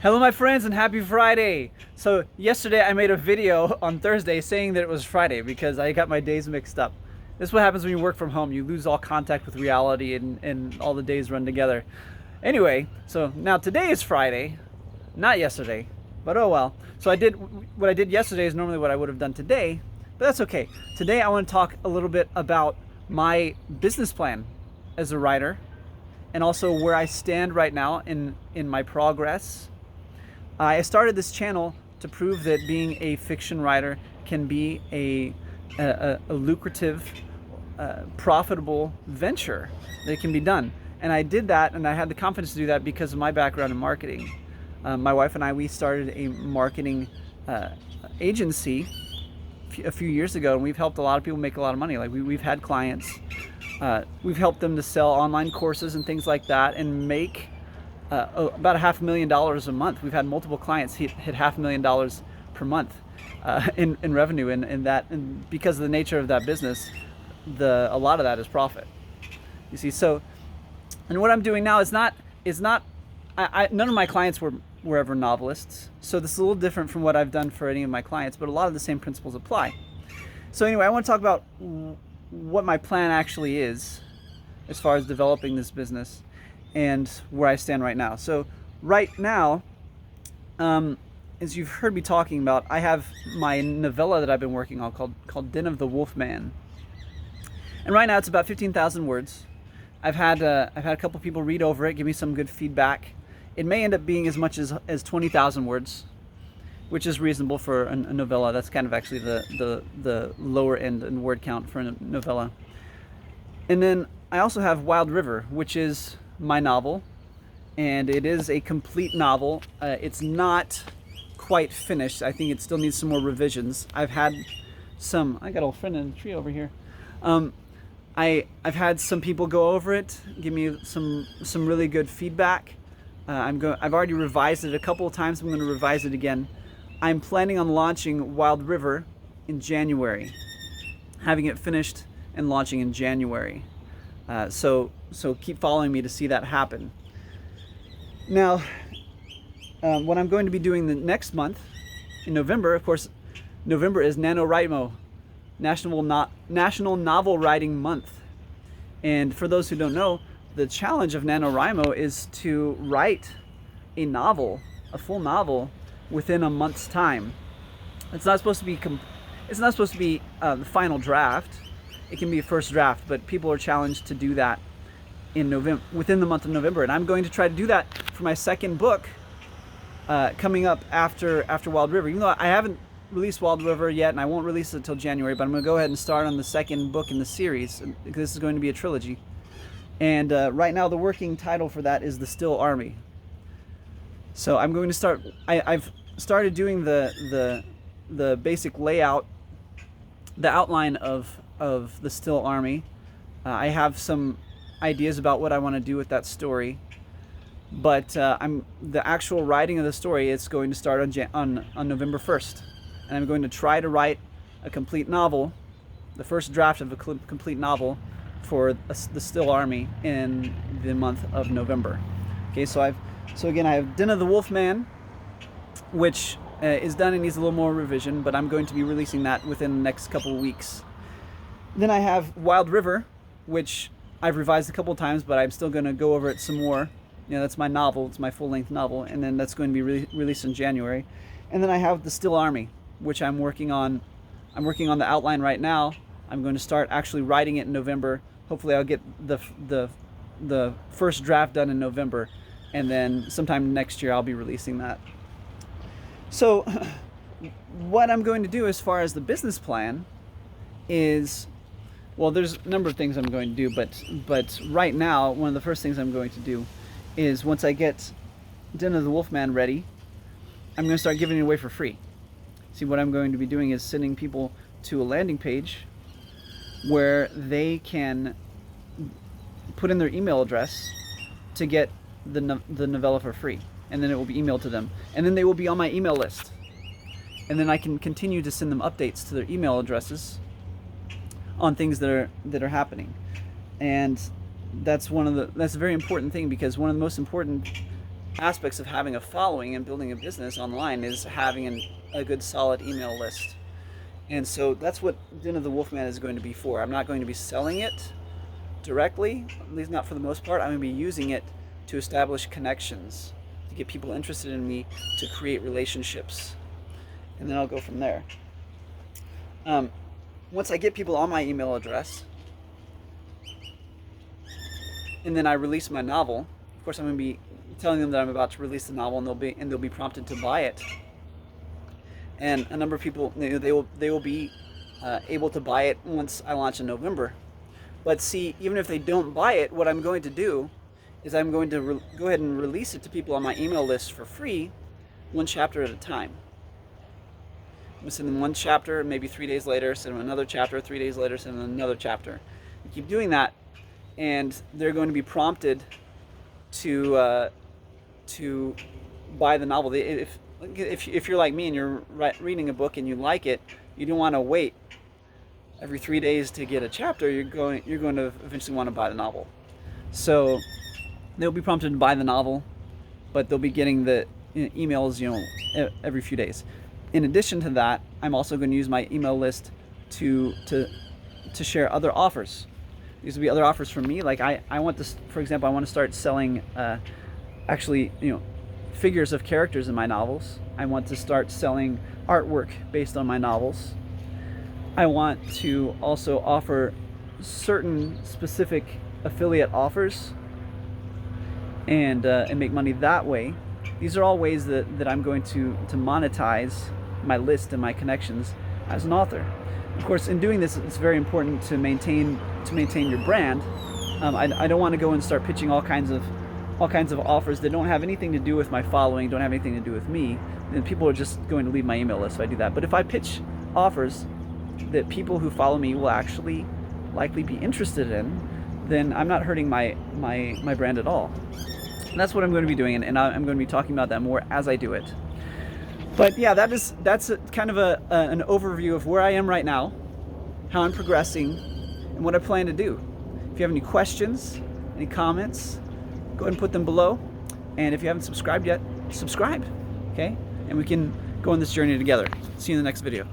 Hello my friends and happy Friday! So yesterday I made a video on Thursday saying that it was Friday because I got my days mixed up. This is what happens when you work from home. You lose all contact with reality and all the days run together. Anyway, so now today is Friday, not yesterday, but oh well. So what I did yesterday is normally what I would have done today, but that's okay. Today I want to talk a little bit about my business plan as a writer and also where I stand right now in my progress. I started this channel to prove that being a fiction writer can be a lucrative, profitable venture that can be done. And I did that, and I had the confidence to do that because of my background in marketing. My wife and I, we started a marketing agency a few years ago, and we've helped a lot of people make a lot of money. Like we've had clients, we've helped them to sell online courses and things like that and make about $500,000 a month. We've had multiple clients hit $500,000 per month in revenue, and because of the nature of that business, a lot of that is profit. You see, so and what I'm doing now is not none of my clients were ever novelists, so this is a little different from what I've done for any of my clients, but a lot of the same principles apply. So anyway, I want to talk about what my plan actually is as far as developing this business and where I stand right now. So right now, as you've heard me talking about, I have my novella that I've been working on called Den of the Wolfman. And right now it's about 15,000 words. I've had a couple people read over it, give me some good feedback. It may end up being as much as 20,000 words, which is reasonable for a novella. That's kind of actually the lower end in word count for a novella. And then I also have Wild River, which is my novel, and it is a complete novel. It's not quite finished. I think it still needs some more revisions. I've had some, I got a friend in the tree over here. I've had some people go over it, give me some really good feedback. I've already revised it a couple of times. I'm going to revise it again. I'm planning on launching Wild River in January, having it finished and launching in January. So keep following me to see that happen. Now, what I'm going to be doing the next month, in November, of course, November is NaNoWriMo, National Novel Writing Month. And for those who don't know, the challenge of NaNoWriMo is to write a novel, a full novel, within a month's time. It's not supposed to be the final draft. It can be a first draft, but people are challenged to do that in November, within the month of November. And I'm going to try to do that for my second book coming up after Wild River. Even though I haven't released Wild River yet, and I won't release it until January, but I'm going to go ahead and start on the second book in the series. This is going to be a trilogy. And right now the working title for that is The Still Army. So I'm going to start, I've started doing the basic layout, the outline of The Still Army. I have some ideas about what I want to do with that story, but the actual writing of the story, it's going to start on November 1st, and I'm going to try to write a complete novel, the first draft of a complete novel for The Still Army in the month of November. Okay, so again I have Den of the Wolfman, which is done and needs a little more revision, but I'm going to be releasing that within the next couple of weeks. Then I have Wild River, which I've revised a couple of times, but I'm still going to go over it some more. You know, that's my novel, it's my full-length novel, and then that's going to be released in January. And then I have The Still Army, which I'm working on the outline right now. I'm going to start actually writing it in November. Hopefully I'll get the first draft done in November, and then sometime next year I'll be releasing that. So what I'm going to do as far as the business plan is, well, there's a number of things I'm going to do, but right now one of the first things I'm going to do is, once I get Den of the Wolfman ready, I'm going to start giving it away for free. See, what I'm going to be doing is sending people to a landing page where they can put in their email address to get the novella for free, and then it will be emailed to them, and then they will be on my email list, and then I can continue to send them updates to their email addresses on things that are happening. And that's a very important thing, because one of the most important aspects of having a following and building a business online is having a good solid email list. And so that's what Den of the Wolfman is going to be for. I'm not going to be selling it directly, at least not for the most part. I'm going to be using it to establish connections, to get people interested in me, to create relationships. And then I'll go from there. Once I get people on my email address, and then I release my novel, of course I'm going to be telling them that I'm about to release the novel, and they'll be prompted to buy it. And a number of people, they will be able to buy it once I launch in November. But see, even if they don't buy it, what I'm going to do is I'm going to go ahead and release it to people on my email list for free, one chapter at a time. I'm going to send them one chapter, maybe 3 days later, send them another chapter, 3 days later, send them another chapter. I keep doing that, and they're going to be prompted to buy the novel. If you're like me and you're reading a book and you like it, you don't want to wait every 3 days to get a chapter. You're going to eventually want to buy the novel. So they'll be prompted to buy the novel, but they'll be getting the emails, every few days. In addition to that, I'm also going to use my email list to share other offers. These will be other offers from me. Like I want to, for example, I want to start selling figures of characters in my novels. I want to start selling artwork based on my novels. I want to also offer certain specific affiliate offers and make money that way. These are all ways that I'm going to monetize my list and my connections as an author. Of course, in doing this, it's very important to maintain your brand. I don't want to go and start pitching all kinds of offers that don't have anything to do with my following, don't have anything to do with me. Then people are just going to leave my email list if I do that. But if I pitch offers that people who follow me will actually likely be interested in, then I'm not hurting my brand at all. And that's what I'm going to be doing, and I'm going to be talking about that more as I do it. But yeah, that's kind of an overview of where I am right now, how I'm progressing, and what I plan to do. If you have any questions, any comments, go ahead and put them below. And if you haven't subscribed yet, subscribe, okay? And we can go on this journey together. See you in the next video.